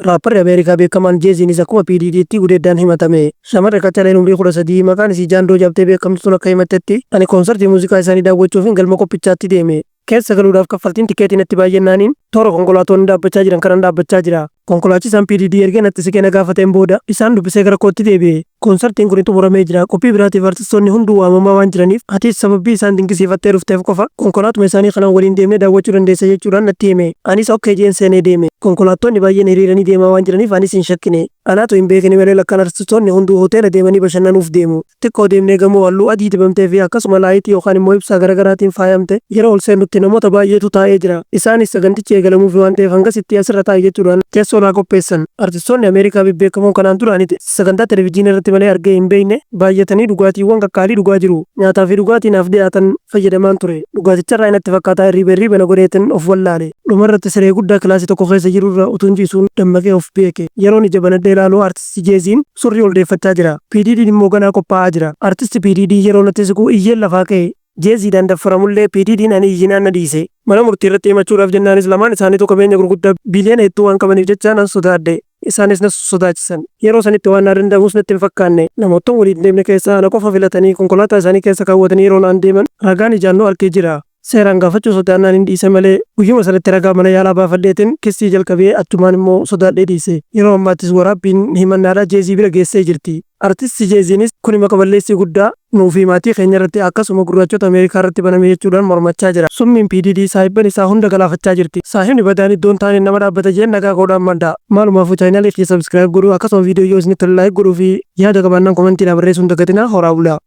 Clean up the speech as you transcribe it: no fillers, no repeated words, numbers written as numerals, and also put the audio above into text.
Raapparri Ameerikaa beekamaan jeeziinis akkuma PDD'tti gudeeddaan himatame. Shamarree Kachaleen umrii 13 maqaan isii Jaandoo Jabtee beekamtu sun akka himattetti ani koonsartii muuziqaa isaanii daawwachuuf galma qophichaatti deeme. Keessa galuudhaaf kaffaltiin tikeetiin itti baay'innaaniin toora konkolaatonni dhaabbachaa jiran kanan dhaabbachaa jira. Konkolaachisaan PDD erga natti siqee na gaafateen booda isaan dubbisee gara kootti deebi'e. Koonsartiin kun xumuramee jira. Qophii biraatiif artistoonni hunduu waamamaa waan jiraniif atis sababii isaan dinqisiifattee dhufteef qofa konkolaatuma isaanii kanaan waliin deemnee daawwachuu dandeessa jechuudhaan natti hime. Anis okkee jeen seenee deeme. Konkolaattonni baay'een hiriiranii deemaa waan jiraniif anis hin shakkine. Anaatu hin beekne malee lakkaan artistoonni hunduu hoteela deemanii bashannanuuf deemu. Xiqqoo deemnee gamoo halluu adii dibamtee fi akkasuma laayitii yookaan immoo ibsaa garaagaraatiin faayamte yeroo ol seennutti namoota baay'eetu taa'ee jira. Isaanis sagantichi eegalamuuf waan ta'eef hangasitti asirra taa'e jechuudhaan teessoo naa qopheessan. Artistoonni Ameerikaa bebbeekamoon kanaan duraaniti sagantaa televezyiinii irratti malee argee hin beekne baay'atanii dhugaatiiwwan qaqqaalii dhugaa jiru. Nyaataa fi dhugaatii naaf dhiyaatan fayyadamaan ture. Dhugaaticharraa inatti fakkaataa hirriiba na godheetin of wallaale. Dhumarratti siree guddaa kilaasii tokko keessa jirurra utuun ciisuun dammaqee of beeke. Yeroon ija banadhee ilaaluu artistii jeeziin surrii ol deeffachaa jira. PDD immoo ganaa qophaa'aa jira. Artisti PDD yeroo natti siquu iyyeen lafaa ka'e. Jeeziidhaan daffaramullee PDD'n ani iyyinaan na dhiise. Mana murtii irratti himachuudhaaf jennaanis lamaan isaaniitu qabeenya gurguddaa biliyoona hedduu waan qabaniif jecha nan sodaadhe. Isaanis na sodaachisan. Yeroo sanitti waan na danda'amus natti hin fakkaanne. Namoottan waliin deemne keessaa na qofa filatanii konkolaataa isaanii keessa kaawwatanii yeroo naan deeman ragaan ijaannoo argee jira. Seeraan gaafachuu sodaannaan hin dhiise malee guyyuma sanatti ragaa mana yaalaa baafadheetiin kissii jalqabee achumaan immoo sodaadhee dhiise. Yeroo ammaattis waraabbiin himannaadhaa jeezii bira geessee jirti. Artisti jeeziinis kun maka balleessii guddaa nuu fi maatii keenya irratti akkasuma gurraachota Ameerikaa irratti baname jechuudhaan mormachaa jira. Summiin PDD saahibban isaa hunda galaafachaa jirti. Saahibni badaan iddoon taane nama dhaabbata jeen nagaa godhaan madda. Maalumaafuu chaayinaalee fi sabskiraayib godhuu akkasuma viidiyoo yoo isinitti laayik godhuu fi yaada qabaannaan komentii na barreessuun dagatinaa horaa bulaa.